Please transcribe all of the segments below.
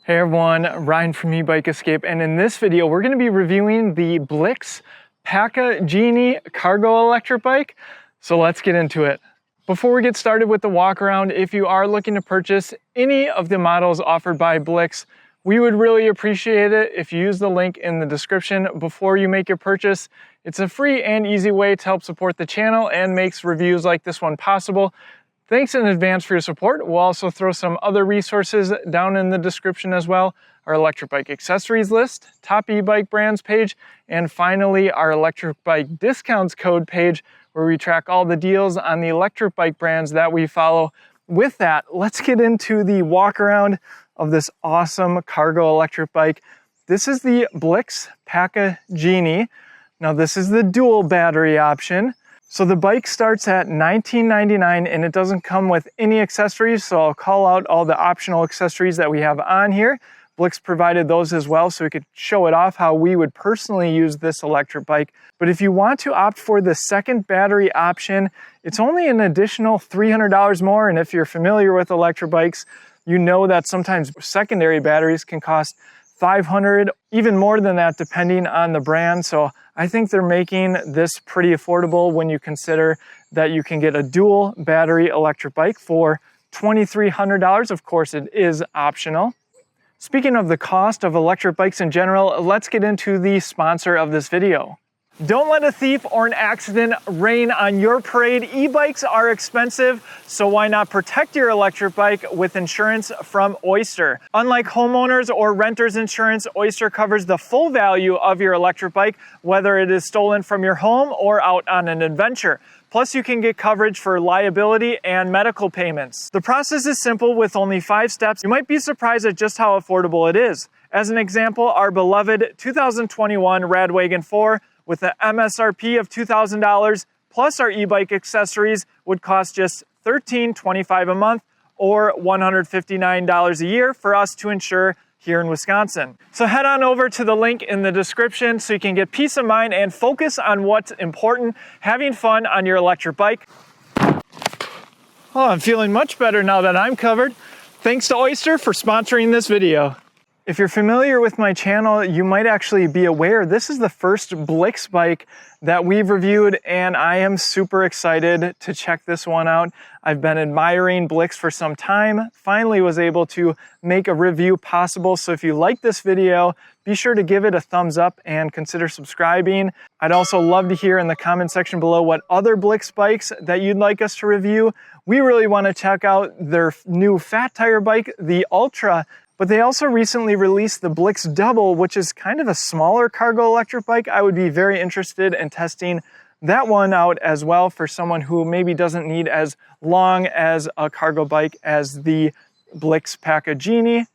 Hey everyone, Ryan from Ebike Escape, and in this video we're going to be reviewing the Blix Packa Genie cargo electric bike. So let's get into it. Before we get started with the walk around, if you are looking to purchase any of the models offered by Blix, we would really appreciate it if you use the link in the description before you make your purchase. It's a free and easy way to help support the channel and makes reviews like this one possible. Thanks in advance for your support. We'll also throw some other resources down in the description as well. Our electric bike accessories list, top e-bike brands page, and finally our electric bike discounts code page where we track all the deals on the electric bike brands that we follow. With that, let's get into the walk around of this awesome cargo electric bike. This is the Blix Packa Genie. Now this is the dual battery option. So the bike starts at $19.99 and it doesn't come with any accessories, so I'll call out all the optional accessories that we have on here. Blix provided those as well so we could show it off how we would personally use this electric bike. But if you want to opt for the second battery option, it's only an additional $300 more, and if you're familiar with electric bikes, you know that sometimes secondary batteries can cost $500, even more than that depending on the brand. So I think they're making this pretty affordable when you consider that you can get a dual battery electric bike for $2,300. Of course, it is optional. Speaking of the cost of electric bikes in general, let's get into the sponsor of this video. Don't let a thief or an accident rain on your parade. E-bikes are expensive, so why not protect your electric bike with insurance from Oyster? Unlike homeowners or renters insurance, Oyster covers the full value of your electric bike, whether it is stolen from your home or out on an adventure. Plus, you can get coverage for liability and medical payments. The process is simple with only 5 steps. You might be surprised at just how affordable it is. As an example, our beloved 2021 Radwagon 4 with an MSRP of $2,000 plus our e-bike accessories would cost just $13.25 a month or $159 a year for us to insure here in Wisconsin. So head on over to the link in the description so you can get peace of mind and focus on what's important, having fun on your electric bike. Oh, I'm feeling much better now that I'm covered. Thanks to Oyster for sponsoring this video. If you're familiar with my channel, you might actually be aware this is the first Blix bike that we've reviewed, and I am super excited to check this one out. I've been admiring Blix for some time, finally was able to make a review possible. So if you like this video, be sure to give it a thumbs up and consider subscribing. I'd also love to hear in the comment section below what other Blix bikes that you'd like us to review. We really want to check out their new fat tire bike, the Ultra. But they also recently released the Blix Double, which is kind of a smaller cargo electric bike. I would be very interested in testing that one out as well for someone who maybe doesn't need as long as a cargo bike as the Blix Packa Genie.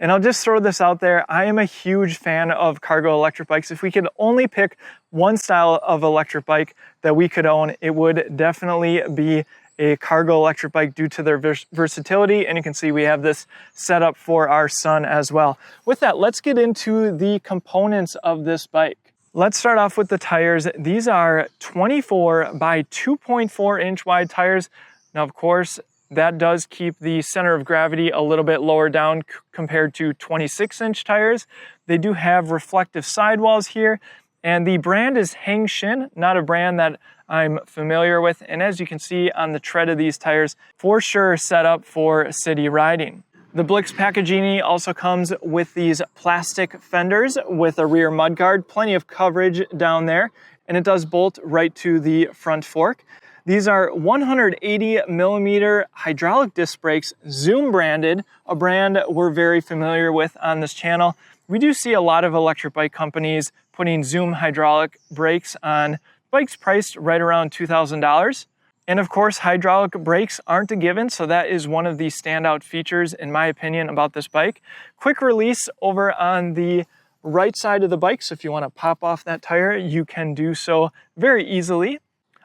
And I'll just throw this out there. I am a huge fan of cargo electric bikes. If we could only pick one style of electric bike that we could own, it would definitely be a cargo electric bike due to their versatility, and you can see we have this set up for our son as well. With that, let's get into the components of this bike. Let's start off with the tires. These are 24 by 2.4 inch wide tires. Now, of course, that does keep the center of gravity a little bit lower down compared to 26-inch tires. They do have reflective sidewalls here, and the brand is Hangshin, not a brand that I'm familiar with. And as you can see on the tread of these tires, for sure set up for city riding. The Blix Packa Genie also comes with these plastic fenders with a rear mudguard, plenty of coverage down there, and it does bolt right to the front fork. These are 180 millimeter hydraulic disc brakes, Zoom branded, a brand we're very familiar with on this channel. We do see a lot of electric bike companies putting Zoom hydraulic brakes on bikes priced right around $2,000. And of course, hydraulic brakes aren't a given, so that is one of the standout features, in my opinion, about this bike. Quick release over on the right side of the bike, so if you want to pop off that tire, you can do so very easily.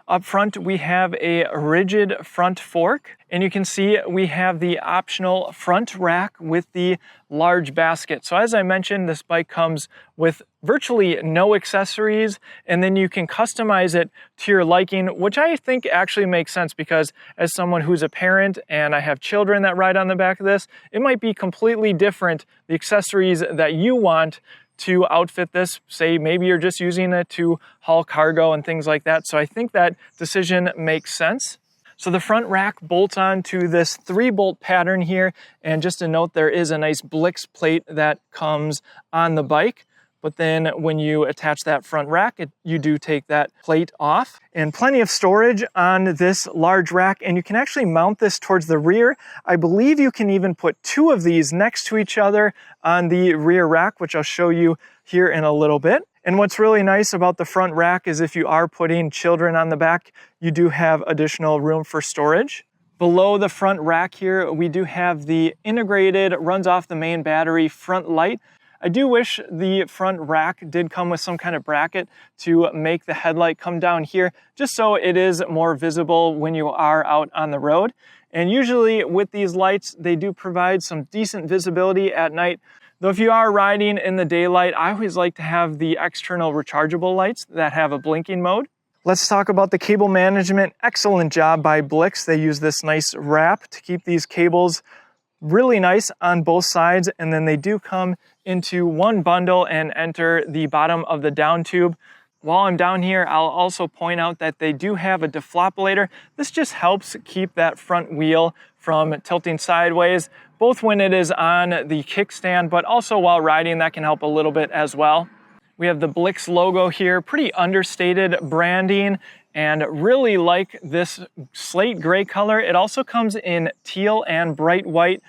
Up front, we have a rigid front fork, and you can see we have the optional front rack with the large basket. So as I mentioned, this bike comes with virtually no accessories, and then you can customize it to your liking, which I think actually makes sense because as someone who's a parent and I have children that ride on the back of this, it might be completely different, the accessories that you want to outfit this. Say maybe you're just using it to haul cargo and things like that. So I think that decision makes sense. So the front rack bolts onto this 3-bolt pattern here. And just a note, there is a nice Blix plate that comes on the bike. But then when you attach that front rack, you do take that plate off. And plenty of storage on this large rack, and you can actually mount this towards the rear. I believe you can even put 2 of these next to each other on the rear rack, which I'll show you here in a little bit. And what's really nice about the front rack is if you are putting children on the back, you do have additional room for storage. Below the front rack here, we do have the integrated, runs off the main battery front light. I do wish the front rack did come with some kind of bracket to make the headlight come down here, just so it is more visible when you are out on the road. And usually with these lights, they do provide some decent visibility at night. Though if you are riding in the daylight, I always like to have the external rechargeable lights that have a blinking mode. Let's talk about the cable management. Excellent job by Blix. They use this nice wrap to keep these cables really nice on both sides, and then they do come into one bundle and enter the bottom of the down tube. While I'm down here, I'll also point out that they do have a defloppulator. This just helps keep that front wheel from tilting sideways, both when it is on the kickstand, but also while riding, that can help a little bit as well. We have the Blix logo here, pretty understated branding, and really like this slate gray color. It also comes in teal and bright white,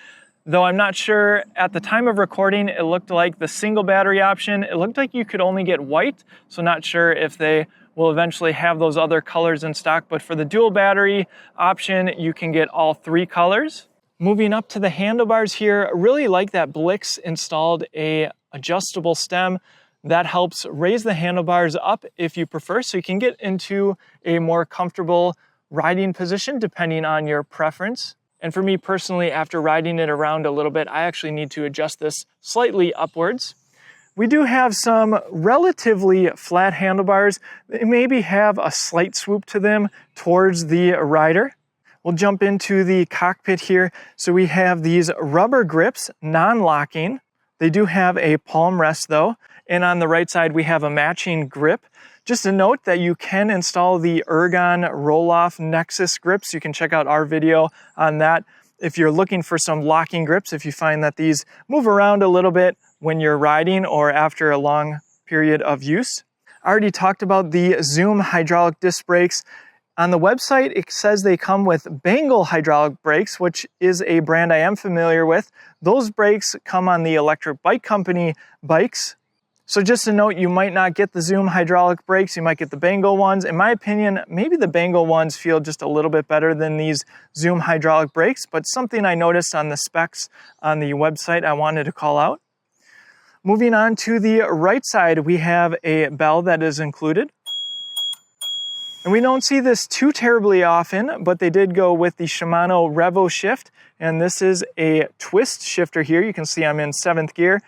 though I'm not sure at the time of recording, it looked like the single battery option, it looked like you could only get white, so not sure if they will eventually have those other colors in stock, but for the dual battery option, you can get all 3 colors. Moving up to the handlebars here, really like that Blix installed a adjustable stem that helps raise the handlebars up if you prefer, so you can get into a more comfortable riding position depending on your preference. And for me personally, after riding it around a little bit, I actually need to adjust this slightly upwards. We do have some relatively flat handlebars. They maybe have a slight swoop to them towards the rider. We'll jump into the cockpit here. So we have these rubber grips, non-locking. They do have a palm rest though. And on the right side, we have a matching grip. Just a note that you can install the Ergon roll-off Nexus grips. You can check out our video on that if you're looking for some locking grips, if you find that these move around a little bit when you're riding or after a long period of use. I already talked about the Zoom hydraulic disc brakes. On the website, it says they come with Bengal hydraulic brakes, which is a brand I am familiar with. Those brakes come on the Electric Bike Company bikes. So just a note, you might not get the Zoom hydraulic brakes, you might get the Bengal ones. In my opinion, maybe the Bengal ones feel just a little bit better than these Zoom hydraulic brakes, but something I noticed on the specs on the website I wanted to call out. Moving on to the right side, we have a bell that is included. And we don't see this too terribly often, but they did go with the Shimano Revo Shift, and this is a twist shifter here. You can see I'm in 7th gear.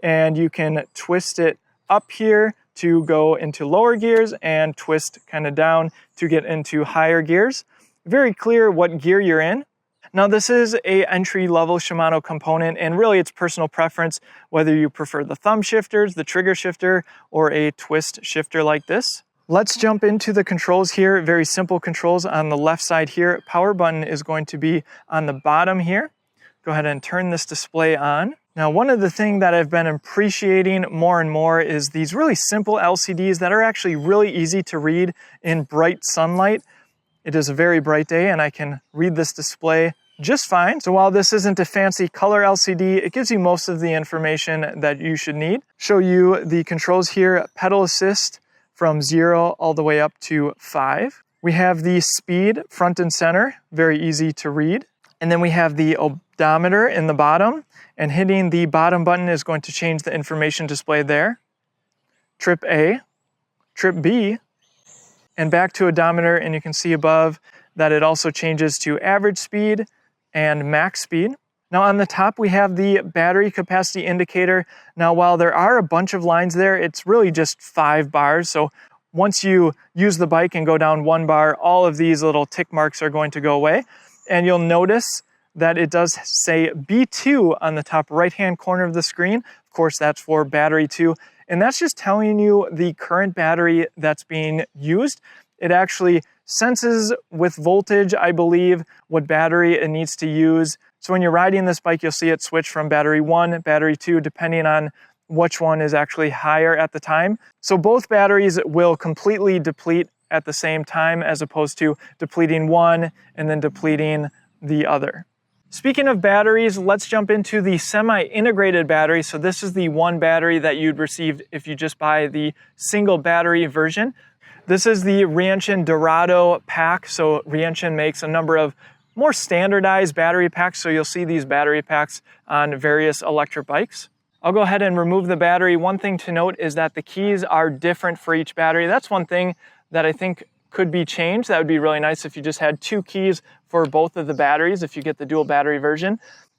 And you can twist it up here to go into lower gears and twist kind of down to get into higher gears. Very clear what gear you're in. Now this is a entry-level Shimano component, and really it's personal preference whether you prefer the thumb shifters, the trigger shifter, or a twist shifter like this. Let's jump into the controls here. Very simple controls on the left side here. Power button is going to be on the bottom here. Go ahead and turn this display on. Now, one of the things that I've been appreciating more and more is these really simple LCDs that are actually really easy to read in bright sunlight. It is a very bright day and I can read this display just fine. So while this isn't a fancy color LCD, it gives you most of the information that you should need. Show you the controls here, pedal assist from 0 all the way up to 5. We have the speed front and center, very easy to read. And then we have the odometer in the bottom, and hitting the bottom button is going to change the information displayed there. Trip A, Trip B, and back to odometer, and you can see above that it also changes to average speed and max speed. Now on the top we have the battery capacity indicator. Now while there are a bunch of lines there, it's really just 5 bars. So once you use the bike and go down 1 bar, all of these little tick marks are going to go away. And you'll notice that it does say B2 on the top right-hand corner of the screen. Of course, that's for battery 2. And that's just telling you the current battery that's being used. It actually senses with voltage, I believe, what battery it needs to use. So when you're riding this bike, you'll see it switch from battery 1, battery 2, depending on which one is actually higher at the time. So both batteries will completely deplete at the same time, as opposed to depleting one and then depleting the other. Speaking of batteries, let's jump into the semi-integrated battery. So this is the one battery that you'd receive if you just buy the single battery version. This is the Rienshin Dorado pack. So Rienshin makes a number of more standardized battery packs. So you'll see these battery packs on various electric bikes. I'll go ahead and remove the battery. One thing to note is that the keys are different for each battery. That's one thing that I think could be changed. That would be really nice if you just had 2 keys for both of the batteries, if you get the dual battery version.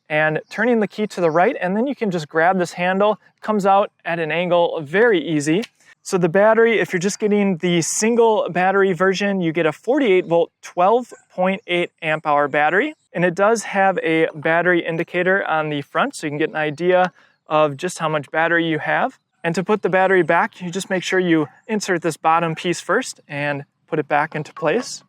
And turning the key to the right, and then you can just grab this handle. It comes out at an angle very easy. So the battery, if you're just getting the single battery version, you get a 48 volt, 12.8 amp hour battery. And it does have a battery indicator on the front, so you can get an idea of just how much battery you have. And to put the battery back, you just make sure you insert this bottom piece first and put it back into place.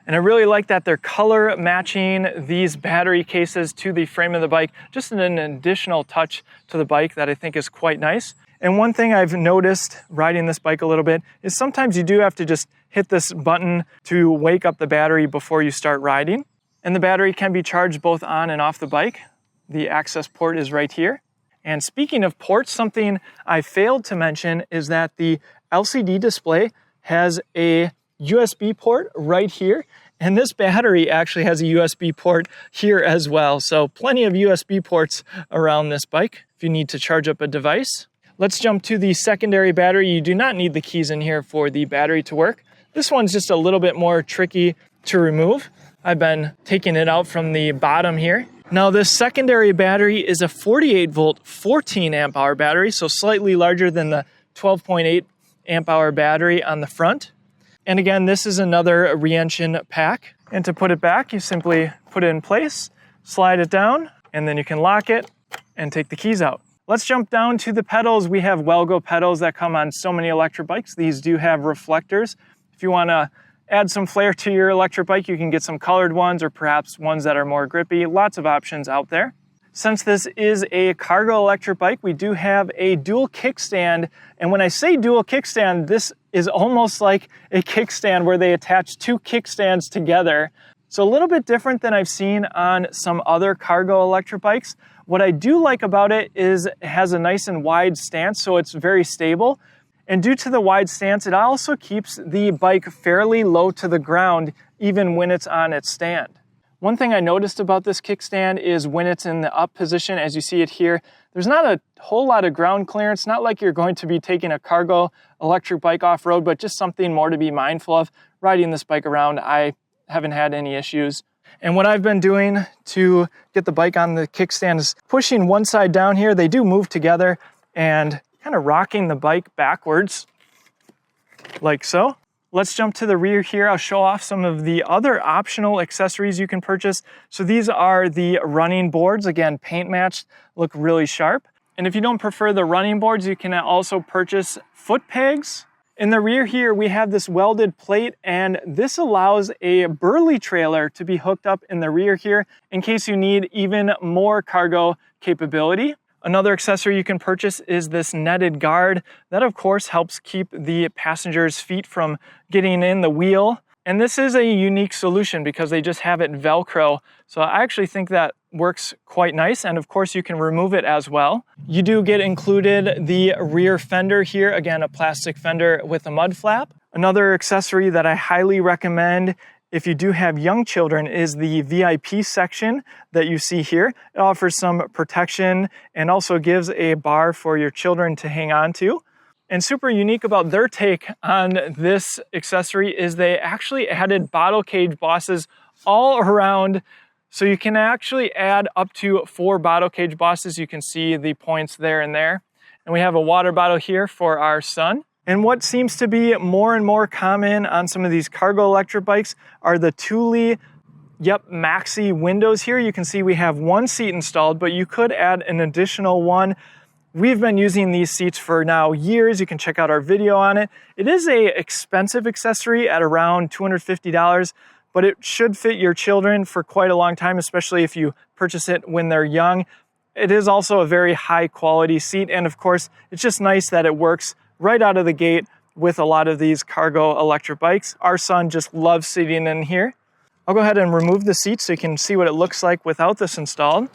And I really like that they're color matching these battery cases to the frame of the bike, just an additional touch to the bike that I think is quite nice. And one thing I've noticed riding this bike a little bit is sometimes you do have to just hit this button to wake up the battery before you start riding. And the battery can be charged both on and off the bike. The access port is right here. And speaking of ports, something I failed to mention is that the LCD display has a USB port right here. And this battery actually has a USB port here as well. So plenty of USB ports around this bike if you need to charge up a device. Let's jump to the secondary battery. You do not need the keys in here for the battery to work. This one's just a little bit more tricky to remove. I've been taking it out from the bottom here. Now this secondary battery is a 48 volt, 14 amp hour battery, so slightly larger than the 12.8 amp hour battery on the front. And again, this is another Rienshin pack. And to put it back, you simply put it in place, slide it down, and then you can lock it and take the keys out. Let's jump down to the pedals. We have Welgo pedals that come on so many electric bikes. These do have reflectors. If you want to add some flair to your electric bike, you can get some colored ones or perhaps ones that are more grippy. Lots of options out there. Since this is a cargo electric bike, we do have a dual kickstand. And when I say dual kickstand, this is almost like a kickstand where they attach 2 kickstands together. So a little bit different than I've seen on some other cargo electric bikes. What I do like about it is it has a nice and wide stance, so it's very stable. And due to the wide stance, it also keeps the bike fairly low to the ground, even when it's on its stand. One thing I noticed about this kickstand is when it's in the up position, as you see it here, there's not a whole lot of ground clearance, not like you're going to be taking a cargo electric bike off-road, but just something more to be mindful of. Riding this bike around, I haven't had any issues. And what I've been doing to get the bike on the kickstand is pushing one side down here. They do move together and kind of rocking the bike backwards, like so. Let's jump to the rear here. I'll show off some of the other optional accessories you can purchase. So these are the running boards. Again, paint matched, look really sharp. And if you don't prefer the running boards, you can also purchase foot pegs. In the rear here, we have this welded plate, and this allows a burley trailer to be hooked up in the rear here in case you need even more cargo capability. Another accessory you can purchase is this netted guard. That of course helps keep the passenger's feet from getting in the wheel. And this is a unique solution because they just have it Velcro. So I actually think that works quite nice. And of course you can remove it as well. You do get included the rear fender here. Again, a plastic fender with a mud flap. Another accessory that I highly recommend if you do have young children is the VIP section that you see here. It offers some protection and also gives a bar for your children to hang on to. And super unique about their take on this accessory is they actually added bottle cage bosses all around. So you can actually add up to 4 bottle cage bosses. You can see the points there and there. And we have a water bottle here for our son. And what seems to be more and more common on some of these cargo electric bikes are the Thule Maxi windows here. You can see we have 1 seat installed, but you could add an additional one. We've been using these seats for now years. You can check out our video on it. It is a expensive accessory at around $250, but it should fit your children for quite a long time, especially if you purchase it when they're young. It is also a very high quality seat, and of course, it's just nice that it works right out of the gate with a lot of these cargo electric bikes. Our son just loves sitting in here. I'll go ahead and remove the seat so you can see what it looks like without this installed.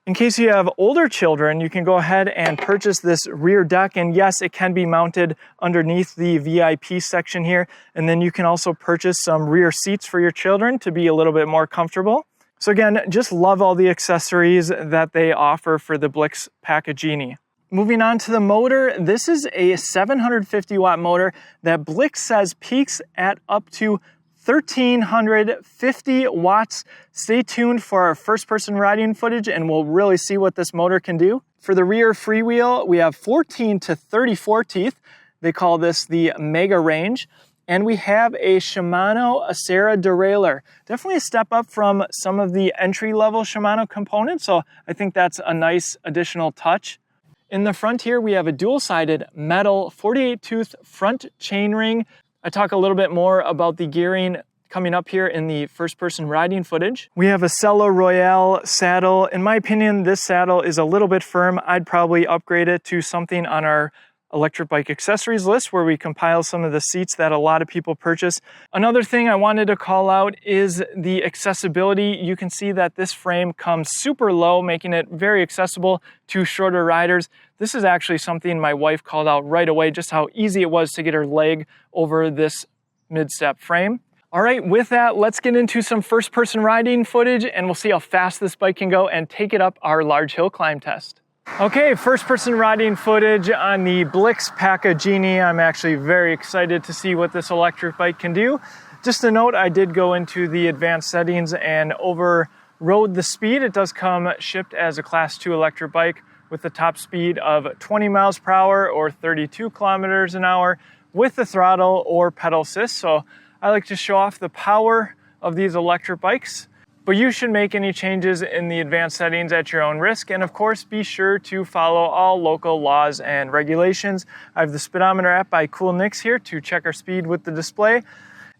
In case you have older children, you can go ahead and purchase this rear deck, and yes, it can be mounted underneath the VIP section here, and then you can also purchase some rear seats for your children to be a little bit more comfortable. So again, just love all the accessories that they offer for the Blix Packa Genie. Moving on to the motor, this is a 750 watt motor that Blix says peaks at up to 1,350 watts. Stay tuned for our first person riding footage and we'll really see what this motor can do. For the rear freewheel, we have 14 to 34 teeth. They call this the Mega Range. And we have a Shimano Acera derailleur. Definitely a step up from some of the entry-level Shimano components, so I think that's a nice additional touch. In the front here, we have a dual-sided metal 48-tooth front chainring. I talk a little bit more about the gearing coming up here in the first-person riding footage. We have a Cello Royale saddle. In my opinion, this saddle is a little bit firm. I'd probably upgrade it to something on our electric bike accessories list where we compile some of the seats that a lot of people purchase. Another thing I wanted to call out is the accessibility. You can see that this frame comes super low, making it very accessible to shorter riders. This is actually something my wife called out right away, just how easy it was to get her leg over this mid-step frame. All right, with that, let's get into some first-person riding footage and we'll see how fast this bike can go and take it up our large hill climb test. Okay, first-person riding footage on the Blix Packa Genie. I'm actually very excited to see what this electric bike can do. Just a note, I did go into the advanced settings and overrode the speed. It does come shipped as a Class 2 electric bike with the top speed of 20 miles per hour or 32 kilometers an hour with the throttle or pedal assist. So I like to show off the power of these electric bikes. But you should make any changes in the advanced settings at your own risk. And of course, be sure to follow all local laws and regulations. I have the speedometer app by Cool Nix here to check our speed with the display.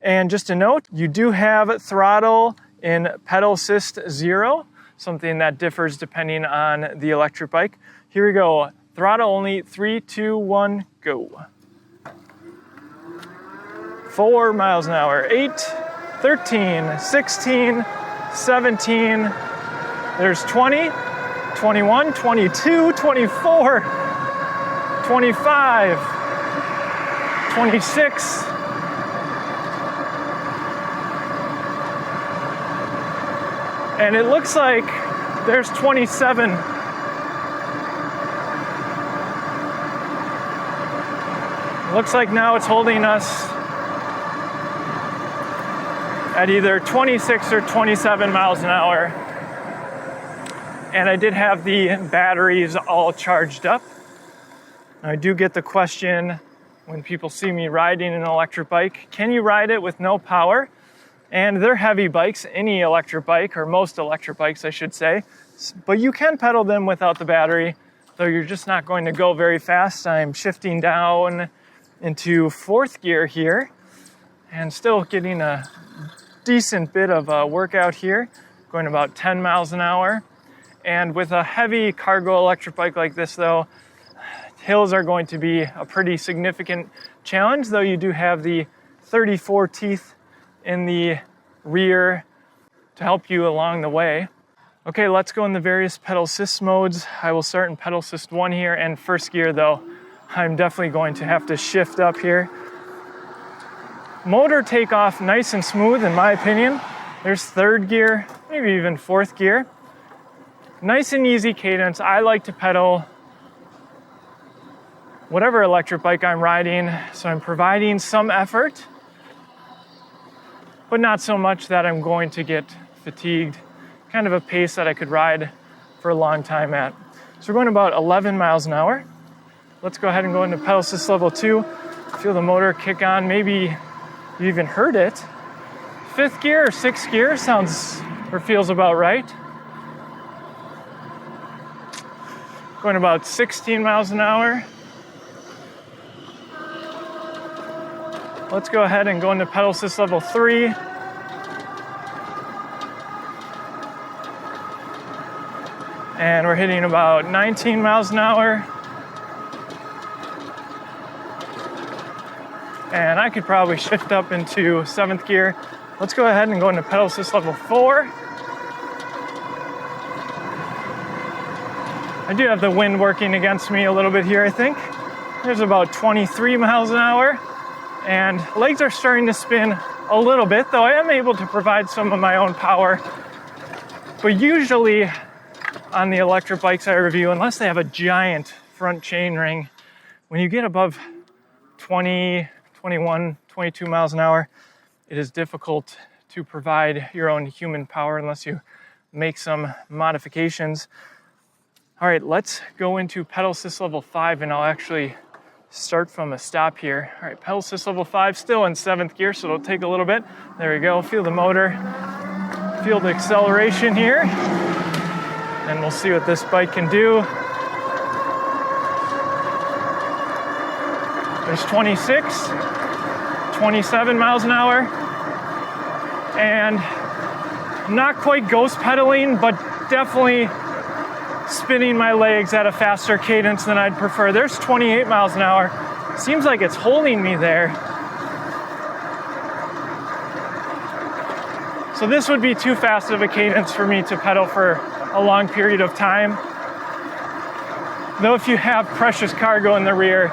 And just a note, you do have throttle in pedal assist 0, something that differs depending on the electric bike. Here we go, throttle only, 3, 2, 1, go. 4 miles an hour, 8, 13, 16, 17, there's 20, 21, 22, 24, 25, 26, and it looks like there's 27. Looks like now it's holding us at either 26 or 27 miles an hour. And I did have the batteries all charged up. I do get the question when people see me riding an electric bike, can you ride it with no power? And they're heavy bikes, any electric bike, or most electric bikes I should say, but you can pedal them without the battery, though you're just not going to go very fast. I'm shifting down into 4th gear here and still getting a decent bit of a workout here, going about 10 miles an hour. And with a heavy cargo electric bike like this though, hills are going to be a pretty significant challenge, though you do have the 34 teeth in the rear to help you along the way. Okay, let's go in the various pedal assist modes. I will start in pedal assist 1 here, and 1st gear though, I'm definitely going to have to shift up here. Motor takeoff nice and smooth in my opinion. There's 3rd gear, maybe even 4th gear. Nice and easy cadence. I like to pedal whatever electric bike I'm riding. So I'm providing some effort, but not so much that I'm going to get fatigued. Kind of a pace that I could ride for a long time at. So we're going about 11 miles an hour. Let's go ahead and go into pedal assist level 2. Feel the motor kick on. Maybe you even heard it. 5th gear or 6th gear sounds or feels about right. Going about 16 miles an hour. Let's go ahead and go into pedal assist level 3. And we're hitting about 19 miles an hour. And I could probably shift up into 7th gear. Let's go ahead and go into pedal assist level 4. I do have the wind working against me a little bit here, I think. There's about 23 miles an hour. And legs are starting to spin a little bit, though I am able to provide some of my own power. But usually on the electric bikes I review, unless they have a giant front chain ring, when you get above 20, 21, 22 miles an hour, it is difficult to provide your own human power unless you make some modifications. All right, let's go into pedal assist level 5, and I'll actually start from a stop here. All right, pedal assist level 5, still in 7th gear, so it'll take a little bit. There we go, feel the motor, feel the acceleration here. And we'll see what this bike can do. There's 26, 27 miles an hour. And not quite ghost pedaling, but definitely spinning my legs at a faster cadence than I'd prefer. There's 28 miles an hour. Seems like it's holding me there. So this would be too fast of a cadence for me to pedal for a long period of time. Though if you have precious cargo in the rear,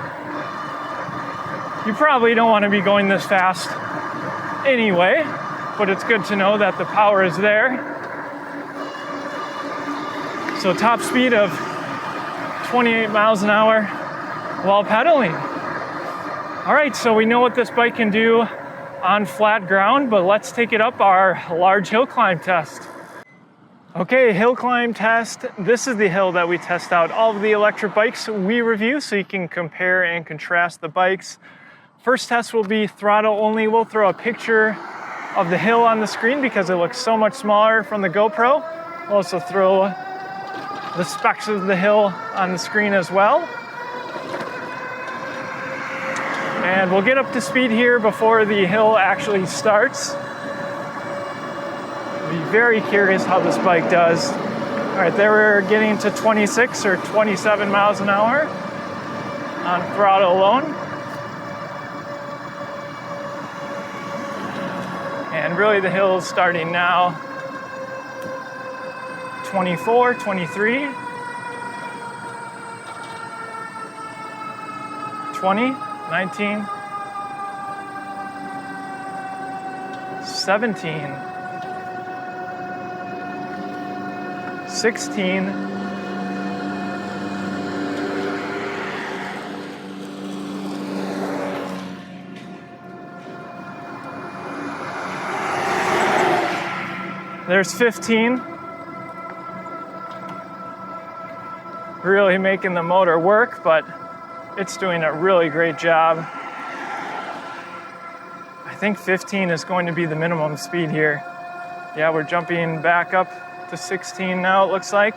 you probably don't want to be going this fast anyway, but it's good to know that the power is there. So top speed of 28 miles an hour while pedaling. All right, so we know what this bike can do on flat ground, but let's take it up our large hill climb test. Okay, hill climb test. This is the hill that we test out all of the electric bikes we review, so you can compare and contrast the bikes. First test will be throttle only. We'll throw a picture of the hill on the screen because it looks so much smaller from the GoPro. We'll also throw the specs of the hill on the screen as well. And we'll get up to speed here before the hill actually starts. Be very curious how this bike does. All right, there we're getting to 26 or 27 miles an hour on throttle alone. And really the hill is starting now. 24, 23, 20, 19, 17, 16, 15. Really making the motor work, but it's doing a really great job. I think 15 is going to be the minimum speed here. Yeah, we're jumping back up to 16 now, it looks like.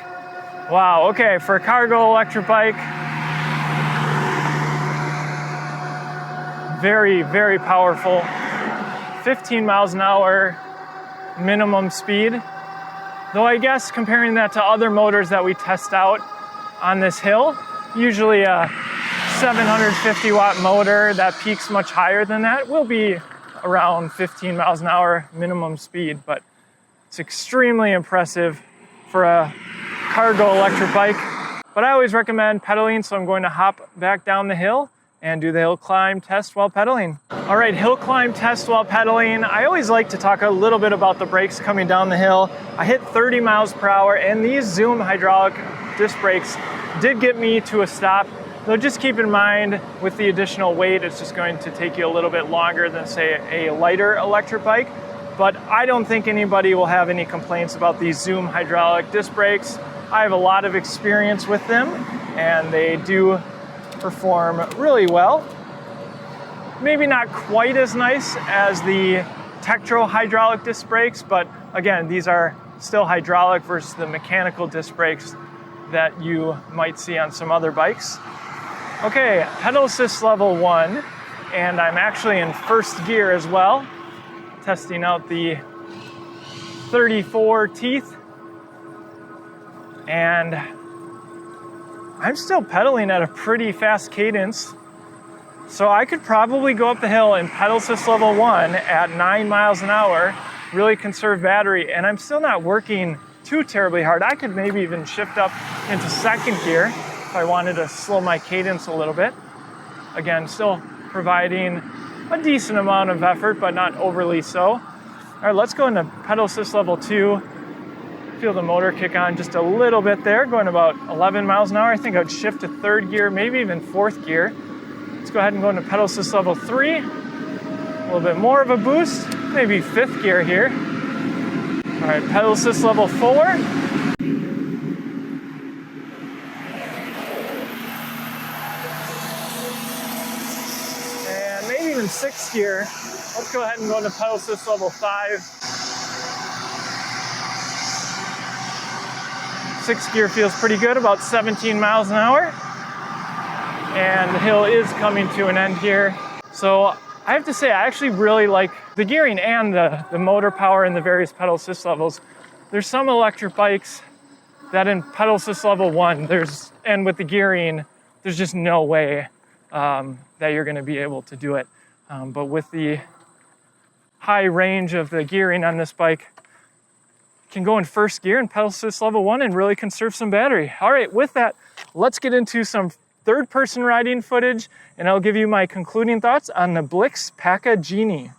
Wow, okay, for a cargo electric bike, very, very powerful. 15 miles an hour minimum speed. Though I guess comparing that to other motors that we test out on this hill, usually a 750 watt motor that peaks much higher than that will be around 15 miles an hour minimum speed, but it's extremely impressive for a cargo electric bike. But I always recommend pedaling, so I'm going to hop back down the hill and do the hill climb test while pedaling. All right, hill climb test while pedaling. I always like to talk a little bit about the brakes coming down the hill. I hit 30 miles per hour, and these Zoom hydraulic disc brakes did get me to a stop Though just keep in mind, with the additional weight, it's just going to take you a little bit longer than, say, a lighter electric bike. But I don't think anybody will have any complaints about these Zoom hydraulic disc brakes. I have a lot of experience with them, and they do perform really well. Maybe not quite as nice as the Tektro hydraulic disc brakes, but again, these are still hydraulic versus the mechanical disc brakes that you might see on some other bikes. Okay, pedal assist level 1, and I'm actually in first gear as well, testing out the 34 teeth, and I'm still pedaling at a pretty fast cadence. So I could probably go up the hill in pedal assist level 1 at 9 miles an hour, really conserve battery, and I'm still not working too terribly hard. I could maybe even shift up into second gear if I wanted to slow my cadence a little bit. Again, still providing a decent amount of effort, but not overly so. All right, let's go into pedal assist level 2. Feel the motor kick on just a little bit there, going about 11 miles an hour. I think I would shift to third gear, maybe even fourth gear. Let's go ahead and go into pedal assist level 3. A little bit more of a boost, maybe fifth gear here. All right, pedal assist level 4. And maybe even sixth gear. Let's go ahead and go into pedal assist level 5. Sixth gear feels pretty good, about 17 miles an hour. And the hill is coming to an end here. So I have to say, I actually really like the gearing and the motor power and the various pedal assist levels. There's some electric bikes that in pedal assist level 1, and with the gearing, there's just no way that you're gonna be able to do it. But with the high range of the gearing on this bike, you can go in first gear in pedal assist level 1 and really conserve some battery. All right, with that, let's get into some third-person riding footage, and I'll give you my concluding thoughts on the Blix Packa Genie.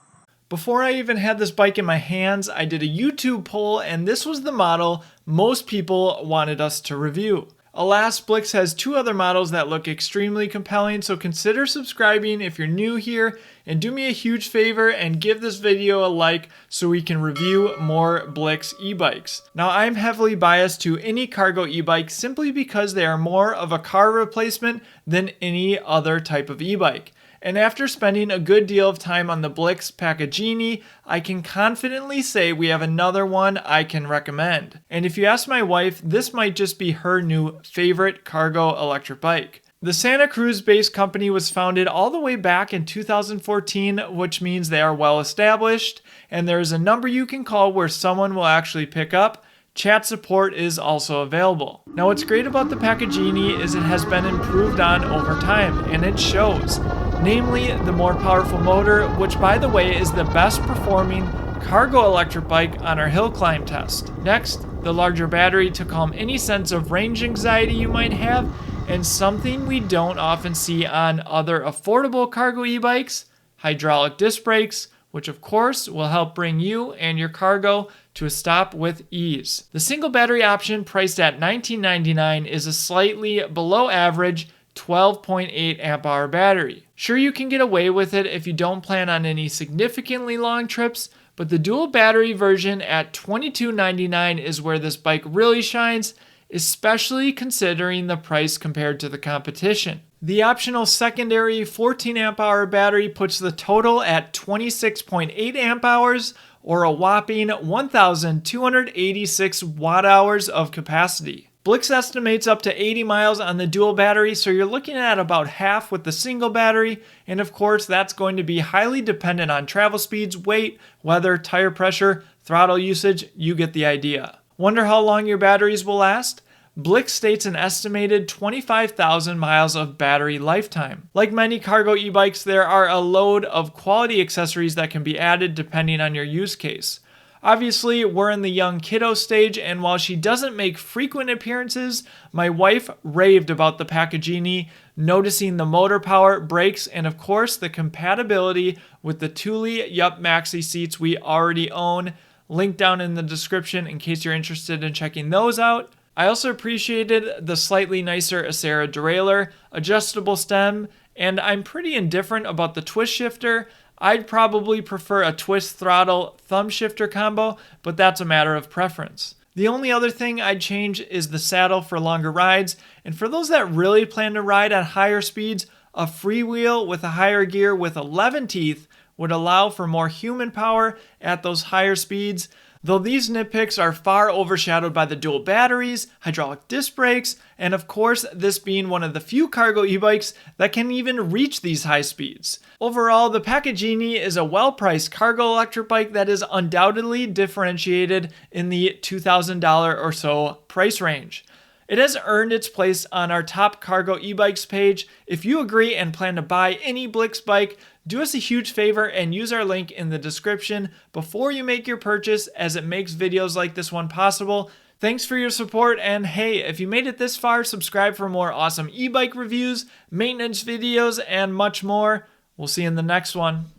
Before I even had this bike in my hands, I did a YouTube poll, and this was the model most people wanted us to review. Alas, Blix has 2 other models that look extremely compelling, so consider subscribing if you're new here, and do me a huge favor and give this video a like so we can review more Blix e-bikes. Now, I'm heavily biased to any cargo e-bike simply because they are more of a car replacement than any other type of e-bike. And after spending a good deal of time on the Blix Packa Genie, I can confidently say we have another one I can recommend. And if you ask my wife, this might just be her new favorite cargo electric bike. The Santa Cruz-based company was founded all the way back in 2014, which means they are well established, and there is a number you can call where someone will actually pick up. Chat support is also available. Now, what's great about the Packa Genie is it has been improved on over time, and it shows. Namely, the more powerful motor, which by the way is the best performing cargo electric bike on our hill climb test. Next, the larger battery to calm any sense of range anxiety you might have, and something we don't often see on other affordable cargo e-bikes, hydraulic disc brakes, which of course will help bring you and your cargo to a stop with ease. The single battery option, priced at $19.99, is a slightly below average 12.8 amp hour battery. Sure, you can get away with it if you don't plan on any significantly long trips, but the dual battery version at $22.99 is where this bike really shines, especially considering the price compared to the competition. The optional secondary 14 amp hour battery puts the total at 26.8 amp hours, or a whopping 1,286 watt hours of capacity. Blix estimates up to 80 miles on the dual battery, so you're looking at about half with the single battery, and of course that's going to be highly dependent on travel speeds, weight, weather, tire pressure, throttle usage. You get the idea. Wonder how long your batteries will last? Blix states an estimated 25,000 miles of battery lifetime. Like many cargo e-bikes, there are a load of quality accessories that can be added depending on your use case. Obviously, we're in the young kiddo stage, and while she doesn't make frequent appearances, my wife raved about the Packa Genie, noticing the motor power, brakes, and of course the compatibility with the Thule Yup Maxi seats we already own. Link down in the description in case you're interested in checking those out. I also appreciated the slightly nicer Acera derailleur, adjustable stem, and I'm pretty indifferent about the twist shifter. I'd probably prefer a twist throttle thumb shifter combo, but that's a matter of preference. The only other thing I'd change is the saddle for longer rides, and for those that really plan to ride at higher speeds, a freewheel with a higher gear with 11 teeth would allow for more human power at those higher speeds, though these nitpicks are far overshadowed by the dual batteries, hydraulic disc brakes, and of course this being one of the few cargo e-bikes that can even reach these high speeds. Overall, the Packa Genie is a well-priced cargo electric bike that is undoubtedly differentiated in the $2,000 or so price range. It has earned its place on our top cargo e-bikes page. If you agree and plan to buy any Blix bike, do us a huge favor and use our link in the description before you make your purchase, as it makes videos like this one possible. Thanks for your support, and hey, if you made it this far, subscribe for more awesome e-bike reviews, maintenance videos, and much more. We'll see you in the next one.